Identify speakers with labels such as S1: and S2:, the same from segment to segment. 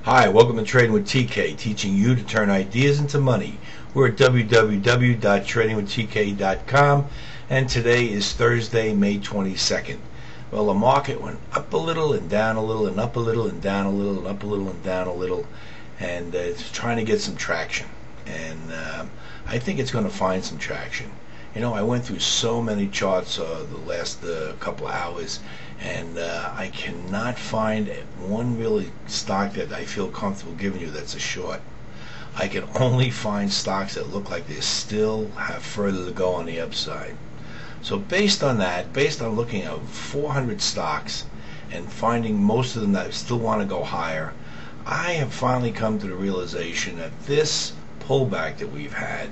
S1: Hi, welcome to Trading with TK, teaching you to turn ideas into money. We're at www.tradingwithtk.com, and today is Thursday, May 22nd. Well, the market went up a little and down a little and up a little and down a little and up a little and down a little, and it's trying to get some traction. And I think it's going to find some traction. You know, I went through so many charts the last couple of hours, and I cannot find one really stock that I feel comfortable giving you that's a short. I can only find stocks that look like they still have further to go on the upside. So based on that, based on looking at 400 stocks and finding most of them that still want to go higher, I have finally come to the realization that this pullback that we've had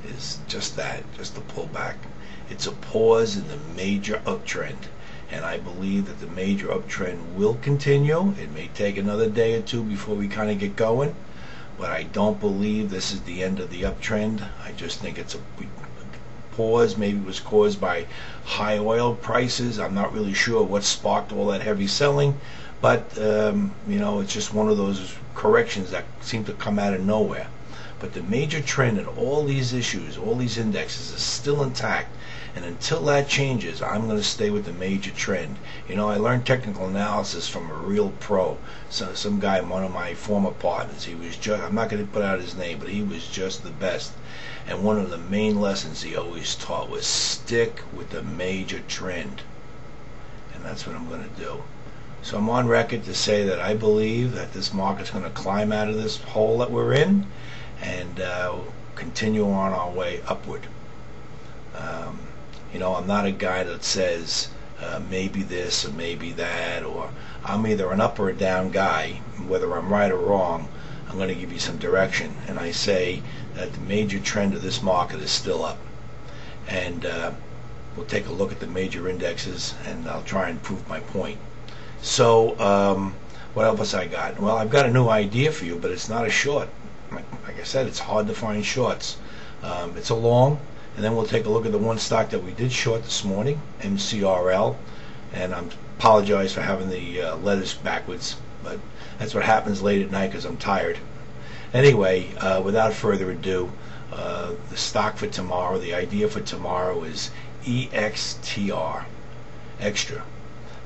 S1: is just that, just a pullback. It's a pause in the major uptrend, and I believe that the major uptrend will continue. It may take another day or two before we kind of get going, but I don't believe this is the end of the uptrend. I just think it's a pause. Maybe it was caused by high oil prices. I'm not really sure what sparked all that heavy selling, but you know, it's just one of those corrections that seem to come out of nowhere. But the major trend in all these issues, all these indexes, is still intact. And until that changes, I'm going to stay with the major trend. You know, I learned technical analysis from a real pro. So, some guy, one of my former partners, he was just, I'm not going to put out his name, but he was just the best. And one of the main lessons he always taught was stick with the major trend. And that's what I'm going to do. So I'm on record to say that I believe that this market's going to climb out of this hole that we're in and continue on our way upward. You know, I'm not a guy that says maybe this or maybe that, or I'm either an up or a down guy. Whether I'm right or wrong, I'm going to give you some direction, and I say that the major trend of this market is still up. And we'll take a look at the major indexes, and I'll try and prove my point. So what else I got? Well, I've got a new idea for you, but it's not a short. Like I said, it's hard to find shorts. It's a long, and then we'll take a look at the one stock that we did short this morning, MCRL. And I apologize for having the letters backwards, but that's what happens late at night because I'm tired. Anyway, without further ado, the stock for tomorrow, the idea for tomorrow is EXTR, extra.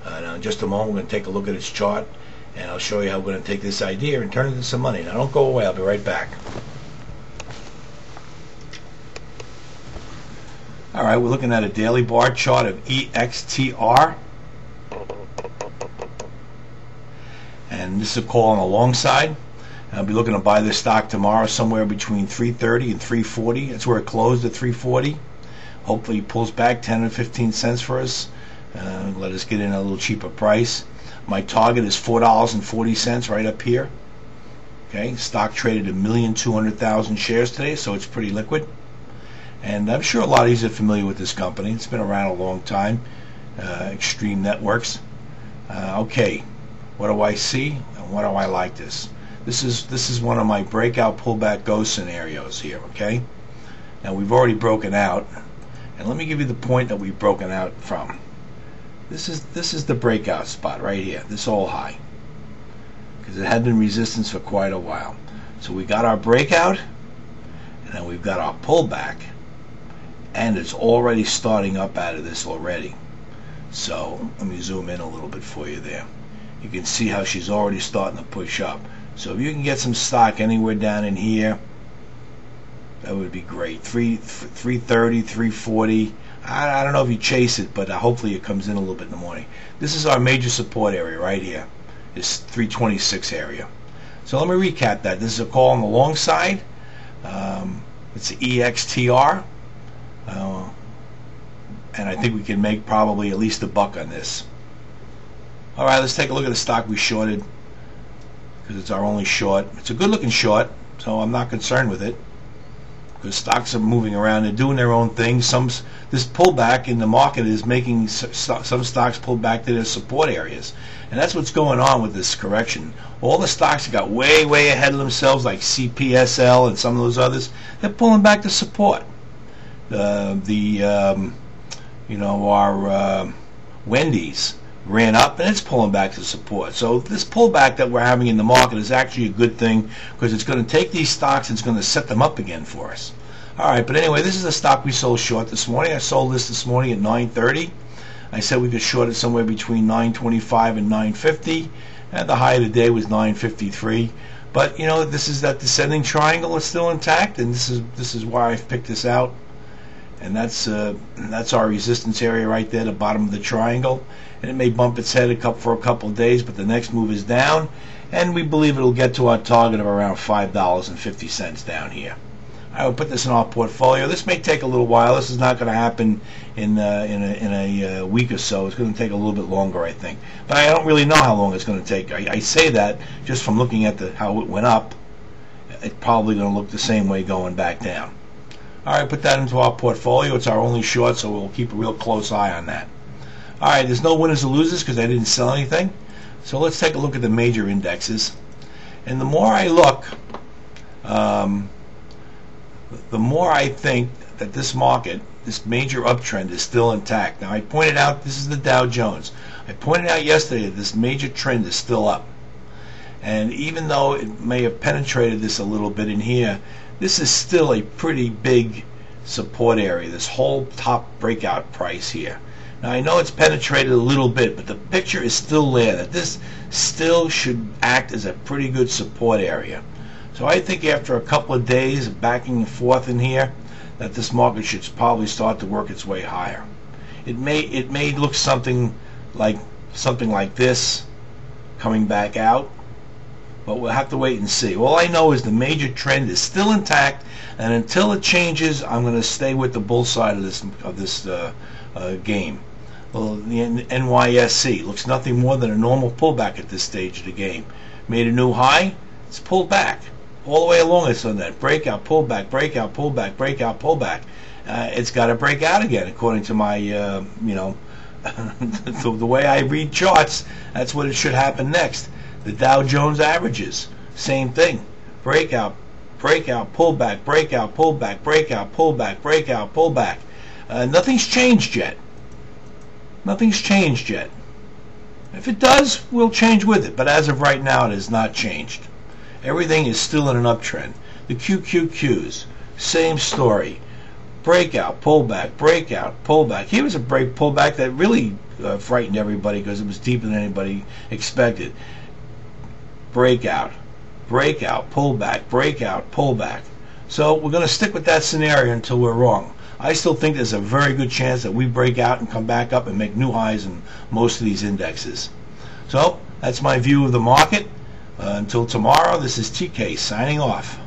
S1: Now in just a moment, we're going to take a look at its chart, and I'll show you how we're going to take this idea and turn it into some money. Now don't go away, I'll be right back. Alright, we're looking at a daily bar chart of EXTR. And this is a call on the long side. I'll be looking to buy this stock tomorrow somewhere between 330 and 340. That's where it closed at 340. Hopefully it pulls back 10 or 15 cents for us. Let us get in at a little cheaper price. My target is $4.40 right up here. Okay, stock traded 1,200,000 shares today, so it's pretty liquid. And I'm sure a lot of you are familiar with this company. It's been around a long time. Extreme Networks. Okay, what do I see and what do I like this? This is one of my breakout pullback go scenarios here. Okay, now we've already broken out, and let me give you the point that we've broken out from. This is the breakout spot right here, this all high, because it had been resistance for quite a while. So we got our breakout, and then we've got our pullback, and it's already starting up out of this already. So let me zoom in a little bit for you there. You can see how she's already starting to push up. So if you can get some stock anywhere down in here, that would be great. 330, 340. I don't know if you chase it, but hopefully it comes in a little bit in the morning. This is our major support area right here, this 326 area. So let me recap that. This is a call on the long side. It's the EXTR. And I think we can make probably at least $1 on this. Alright, let's take a look at the stock we shorted, because it's our only short. It's a good looking short, so I'm not concerned with it, because stocks are moving around. They're doing their own thing. This pullback in the market is making some stocks pull back to their support areas, and that's what's going on with this correction. All the stocks that got way ahead of themselves, like CPSL and some of those others, they're pulling back to support. You know, our Wendy's ran up, and it's pulling back to support. So this pullback that we're having in the market is actually a good thing, because it's going to take these stocks and it's going to set them up again for us. All right, but anyway, this is a stock we sold short this morning. I sold this morning at 9.30. I said we could short it somewhere between 9.25 and 9.50, and the high of the day was 9.53. But you know, this is that descending triangle is still intact, and this is why I've picked this out. And that's our resistance area right there, the bottom of the triangle. And it may bump its head for a couple of days, but the next move is down, and we believe it'll get to our target of around $5.50 down here. I will put this in our portfolio. This may take a little while. This is not going to happen in a week or so. It's going to take a little bit longer, I think. But I don't really know how long it's going to take. I say that just from looking at how it went up. It's probably going to look the same way going back down. All right, put that into our portfolio. It's our only short, so we'll keep a real close eye on that. All right, there's no winners or losers because I didn't sell anything. So let's take a look at the major indexes. And the more I look, the more I think that this market, this major uptrend, is still intact. Now, I pointed out this is the Dow Jones. I pointed out yesterday that this major trend is still up. And even though it may have penetrated this a little bit in here, this is still a pretty big support area, this whole top breakout price here. Now, I know it's penetrated a little bit, but the picture is still there, that this still should act as a pretty good support area. So I think after a couple of days of backing and forth in here, that this market should probably start to work its way higher. It may look something like this coming back out, but we'll have to wait and see. All I know is the major trend is still intact, and until it changes, I'm going to stay with the bull side of this game. Well, the NYSE looks nothing more than a normal pullback at this stage of the game. Made a new high, it's pulled back. All the way along it's on that breakout, pullback, breakout, pullback, breakout, pullback. It's got to break out again, according to my, the way I read charts. That's what it should happen next. The Dow Jones averages, same thing. Breakout, breakout, pullback, breakout, pullback, breakout, pullback, breakout, pullback. Nothing's changed yet. Nothing's changed yet. If it does, we'll change with it. But as of right now, it has not changed. Everything is still in an uptrend. The QQQs, same story. Breakout, pullback, breakout, pullback. Here was a pullback that really frightened everybody because it was deeper than anybody expected. Breakout, breakout, pullback, breakout, pullback. So we're going to stick with that scenario until we're wrong. I still think there's a very good chance that we break out and come back up and make new highs in most of these indexes. So that's my view of the market. Until tomorrow, this is TK signing off.